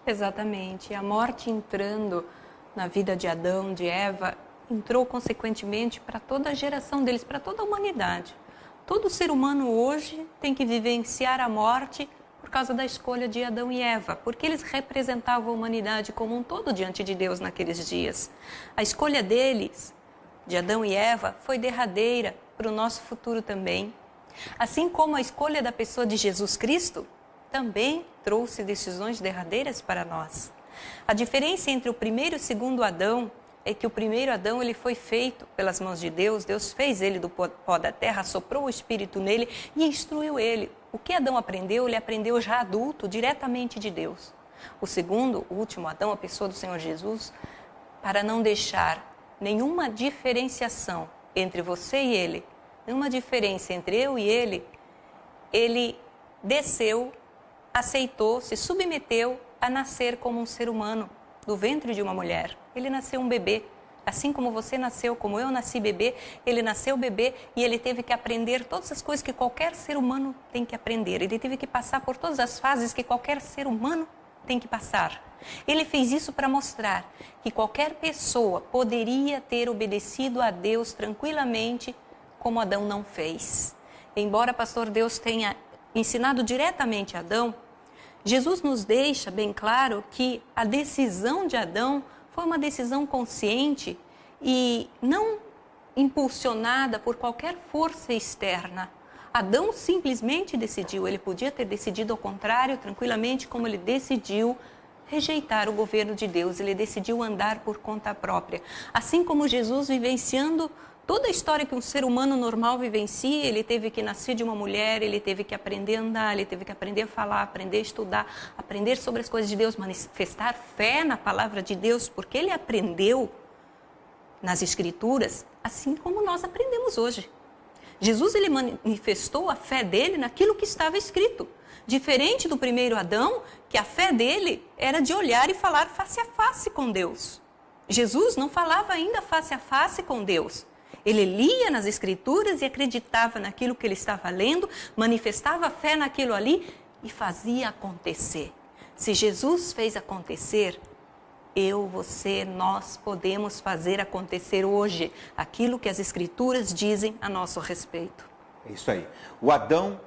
Exatamente. A morte entrando na vida de Adão, de Eva, entrou consequentemente para toda a geração deles, para toda a humanidade. Todo ser humano hoje tem que vivenciar a morte por causa da escolha de Adão e Eva, porque eles representavam a humanidade como um todo diante de Deus naqueles dias. A escolha deles, de Adão e Eva, foi derradeira para o nosso futuro também. Assim como a escolha da pessoa de Jesus Cristo também trouxe decisões derradeiras para nós. A diferença entre o primeiro e o segundo Adão é que o primeiro Adão ele foi feito pelas mãos de Deus. Deus fez ele do pó da terra, soprou o Espírito nele e instruiu ele. O que Adão aprendeu, ele aprendeu já adulto, diretamente de Deus. O segundo, o último Adão, a pessoa do Senhor Jesus, para não deixar nenhuma diferenciação entre você e ele, nenhuma diferença entre eu e ele desceu, aceitou, se submeteu a nascer como um ser humano, do ventre de uma mulher. Ele nasceu um bebê, assim como você nasceu, como eu nasci bebê, ele nasceu bebê e ele teve que aprender todas as coisas que qualquer ser humano tem que aprender. Ele teve que passar por todas as fases que qualquer ser humano tem que passar. Ele fez isso para mostrar que qualquer pessoa poderia ter obedecido a Deus tranquilamente, como Adão não fez. Embora pastor Deus tenha ensinado diretamente a Adão, Jesus nos deixa bem claro que a decisão de Adão foi uma decisão consciente e não impulsionada por qualquer força externa. Adão simplesmente decidiu, ele podia ter decidido ao contrário, tranquilamente, como ele decidiu rejeitar o governo de Deus, ele decidiu andar por conta própria. Assim como Jesus vivenciando toda a história que um ser humano normal vivencia, ele teve que nascer de uma mulher, ele teve que aprender a andar, ele teve que aprender a falar, aprender a estudar, aprender sobre as coisas de Deus, manifestar fé na palavra de Deus, porque ele aprendeu nas Escrituras, assim como nós aprendemos hoje. Jesus, ele manifestou a fé dele naquilo que estava escrito. Diferente do primeiro Adão, que a fé dele era de olhar e falar face a face com Deus. Jesus não falava ainda face a face com Deus. Ele lia nas Escrituras e acreditava naquilo que ele estava lendo, manifestava fé naquilo ali e fazia acontecer. Se Jesus fez acontecer, eu, você, nós podemos fazer acontecer hoje aquilo que as Escrituras dizem a nosso respeito. É isso aí. O Adão,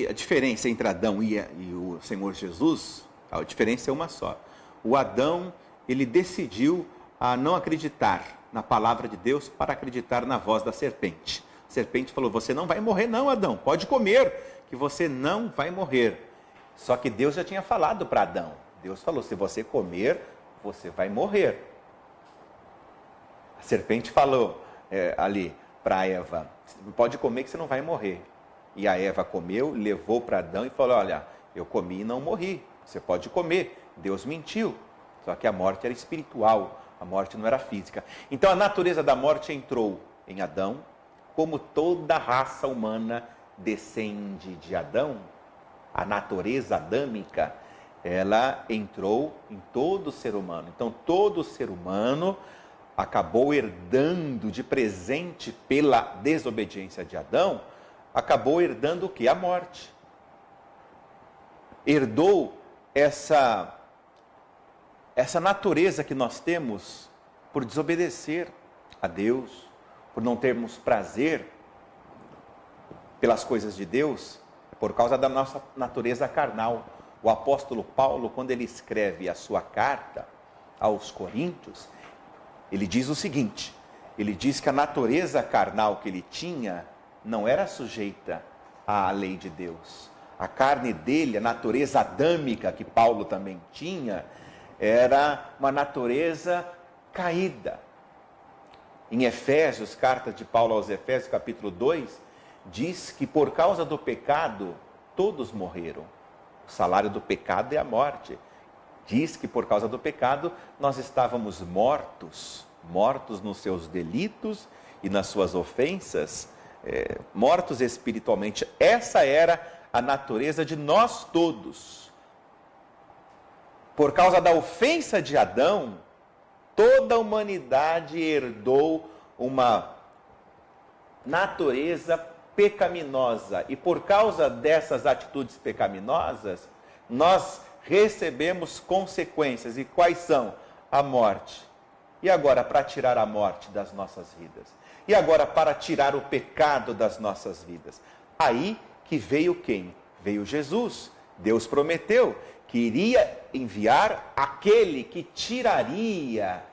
a diferença entre Adão e o Senhor Jesus, a diferença é uma só. O Adão, ele decidiu a não acreditar na palavra de Deus para acreditar na voz da serpente. A serpente falou, você não vai morrer não, Adão, pode comer, que você não vai morrer. Só que Deus já tinha falado para Adão. Deus falou, se você comer, você vai morrer. A serpente falou ali para Eva, pode comer que você não vai morrer. E a Eva comeu, levou para Adão e falou, olha, eu comi e não morri, você pode comer. Deus mentiu, só que a morte era espiritual, a morte não era física. Então a natureza da morte entrou em Adão, como toda a raça humana descende de Adão, a natureza adâmica, ela entrou em todo ser humano. Então todo ser humano acabou herdando de presente pela desobediência de Adão, acabou herdando o que? A morte. Herdou essa natureza que nós temos por desobedecer a Deus, por não termos prazer pelas coisas de Deus, por causa da nossa natureza carnal. O apóstolo Paulo, quando ele escreve a sua carta aos Coríntios, ele diz o seguinte, ele diz que a natureza carnal que ele tinha não era sujeita à lei de Deus. A carne dele, a natureza adâmica que Paulo também tinha, era uma natureza caída. Em Efésios, carta de Paulo aos Efésios, capítulo 2, diz que por causa do pecado, todos morreram. O salário do pecado é a morte. Diz que por causa do pecado, nós estávamos mortos nos seus delitos e nas suas ofensas, mortos espiritualmente. Essa era a natureza de nós todos. Por causa da ofensa de Adão, toda a humanidade herdou uma natureza pecaminosa. E por causa dessas atitudes pecaminosas, nós recebemos consequências. E quais são? A morte. E agora, para tirar a morte das nossas vidas? E agora, para tirar o pecado das nossas vidas? Aí que veio quem? Veio Jesus. Deus prometeu que iria enviar aquele que tiraria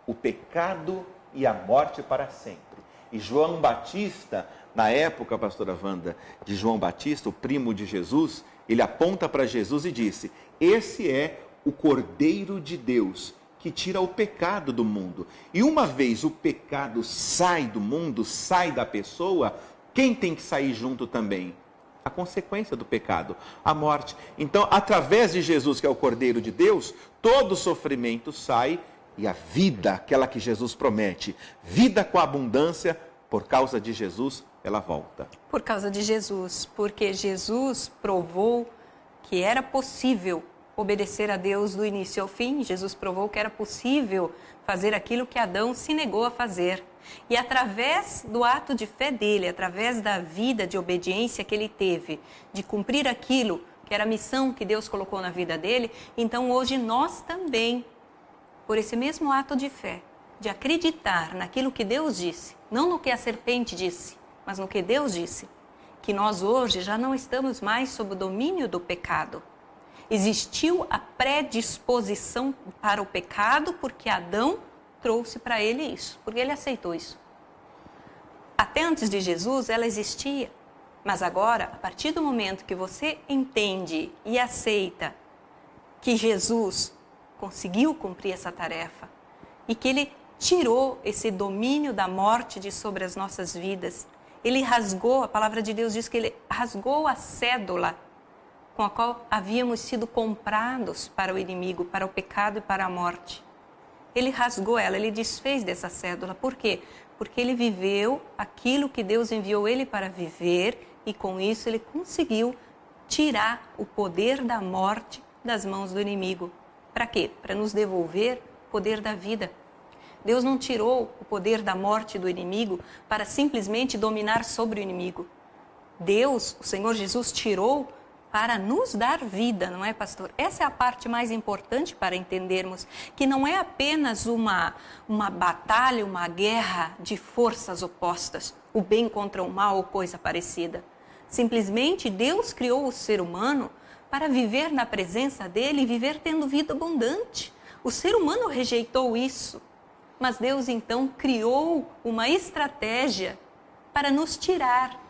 o pecado e a morte para sempre. E João Batista, na época, pastora Wanda, de João Batista, o primo de Jesus, ele aponta para Jesus e disse: esse é o Cordeiro de Deus que tira o pecado do mundo. E uma vez o pecado sai do mundo, sai da pessoa, quem tem que sair junto também? A consequência do pecado, a morte. Então, através de Jesus, que é o Cordeiro de Deus, todo sofrimento sai e a vida, aquela que Jesus promete, vida com abundância, por causa de Jesus, ela volta. Por causa de Jesus, porque Jesus provou que era possível obedecer a Deus do início ao fim. Jesus provou que era possível fazer aquilo que Adão se negou a fazer. E através do ato de fé dele, através da vida de obediência que ele teve, de cumprir aquilo que era a missão que Deus colocou na vida dele, então hoje nós também, por esse mesmo ato de fé, de acreditar naquilo que Deus disse, não no que a serpente disse, mas no que Deus disse, que nós hoje já não estamos mais sob o domínio do pecado. Existiu a predisposição para o pecado porque Adão trouxe para ele isso, porque ele aceitou isso. Até antes de Jesus ela existia, mas agora, a partir do momento que você entende e aceita que Jesus conseguiu cumprir essa tarefa e que ele tirou esse domínio da morte de sobre as nossas vidas, ele rasgou, a palavra de Deus diz que ele rasgou a cédula com a qual havíamos sido comprados para o inimigo, para o pecado e para a morte. Ele rasgou ela, ele desfez dessa cédula. Por quê? Porque ele viveu aquilo que Deus enviou ele para viver e com isso ele conseguiu tirar o poder da morte das mãos do inimigo. Para quê? Para nos devolver o poder da vida. Deus não tirou o poder da morte do inimigo para simplesmente dominar sobre o inimigo. Deus, o Senhor Jesus, tirou para nos dar vida, não é, pastor? Essa é a parte mais importante para entendermos que não é apenas uma batalha, uma guerra de forças opostas, o bem contra o mal ou coisa parecida. Simplesmente Deus criou o ser humano para viver na presença dele e viver tendo vida abundante. O ser humano rejeitou isso, mas Deus então criou uma estratégia para nos tirar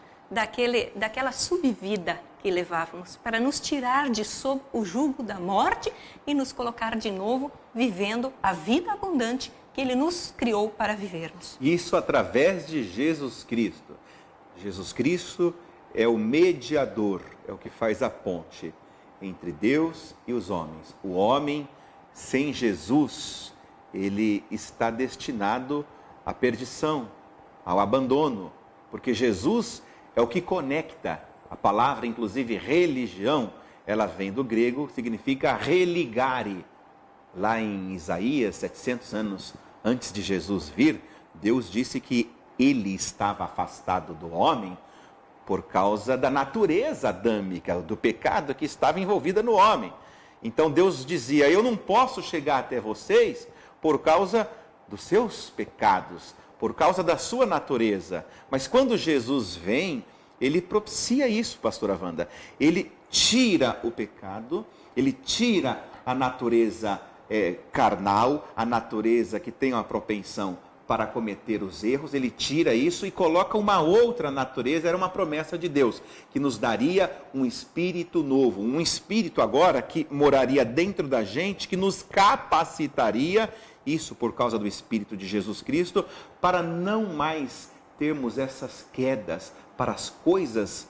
daquela subvida que levávamos, para nos tirar de sob o jugo da morte e nos colocar de novo vivendo a vida abundante que Ele nos criou para vivermos. Isso através de Jesus Cristo. Jesus Cristo é o mediador, é o que faz a ponte entre Deus e os homens. O homem sem Jesus, ele está destinado à perdição, ao abandono, porque Jesus é o que conecta. A palavra, inclusive, religião, ela vem do grego, significa religare. Lá em Isaías, 700 anos antes de Jesus vir, Deus disse que ele estava afastado do homem por causa da natureza adâmica, do pecado que estava envolvida no homem. Então Deus dizia: eu não posso chegar até vocês por causa dos seus pecados, por causa da sua natureza. Mas quando Jesus vem, ele propicia isso, pastora Wanda. Ele tira o pecado, ele tira a natureza carnal, a natureza que tem uma propensão para cometer os erros, ele tira isso e coloca uma outra natureza. Era uma promessa de Deus, que nos daria um espírito novo, um espírito agora que moraria dentro da gente, que nos capacitaria, isso por causa do Espírito de Jesus Cristo, para não mais termos essas quedas para as coisas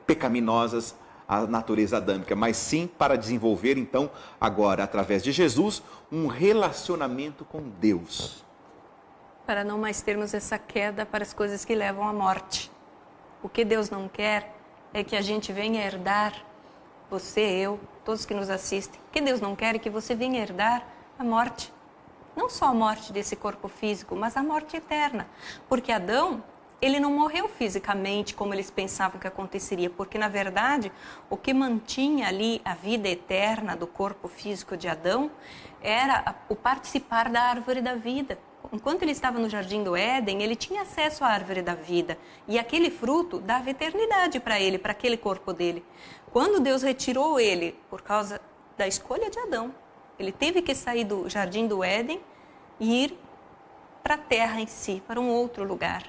pecaminosas, a natureza adâmica, mas sim para desenvolver então agora, através de Jesus, um relacionamento com Deus. Para não mais termos essa queda para as coisas que levam à morte. O que Deus não quer é que a gente venha herdar, você, eu, todos que nos assistem, o que Deus não quer é que você venha herdar a morte. Não só a morte desse corpo físico, mas a morte eterna. Porque Adão, ele não morreu fisicamente como eles pensavam que aconteceria, porque na verdade o que mantinha ali a vida eterna do corpo físico de Adão era o participar da árvore da vida. Enquanto ele estava no Jardim do Éden, ele tinha acesso à árvore da vida. E aquele fruto dava eternidade para ele, para aquele corpo dele. Quando Deus retirou ele por causa da escolha de Adão, ele teve que sair do Jardim do Éden e ir para a terra em si, para um outro lugar,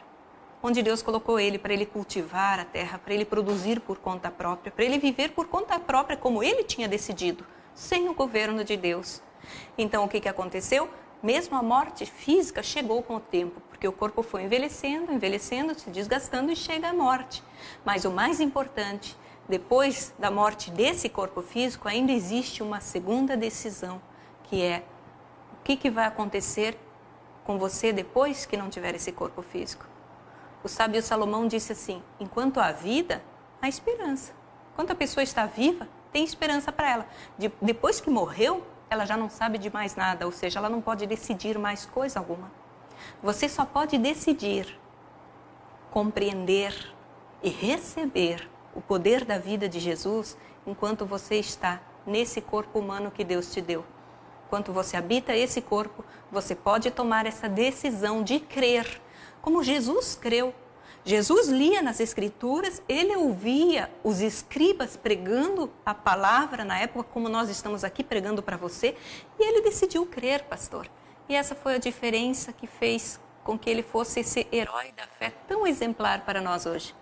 onde Deus colocou ele para ele cultivar a terra, para ele produzir por conta própria, para ele viver por conta própria como ele tinha decidido, sem o governo de Deus. Então, o que aconteceu? Mesmo a morte física chegou com o tempo, porque o corpo foi envelhecendo, se desgastando e chega a morte. Mas o mais importante, depois da morte desse corpo físico, ainda existe uma segunda decisão, que é o que vai acontecer com você depois que não tiver esse corpo físico. O sábio Salomão disse assim: enquanto há vida, há esperança. Enquanto a pessoa está viva, tem esperança para ela. Depois que morreu, ela já não sabe de mais nada, ou seja, ela não pode decidir mais coisa alguma. Você só pode decidir, compreender e receber o poder da vida de Jesus enquanto você está nesse corpo humano que Deus te deu. Enquanto você habita esse corpo, você pode tomar essa decisão de crer, como Jesus creu. Jesus lia nas Escrituras, ele ouvia os escribas pregando a palavra na época, como nós estamos aqui pregando para você, e ele decidiu crer, pastor. E essa foi a diferença que fez com que ele fosse esse herói da fé tão exemplar para nós hoje.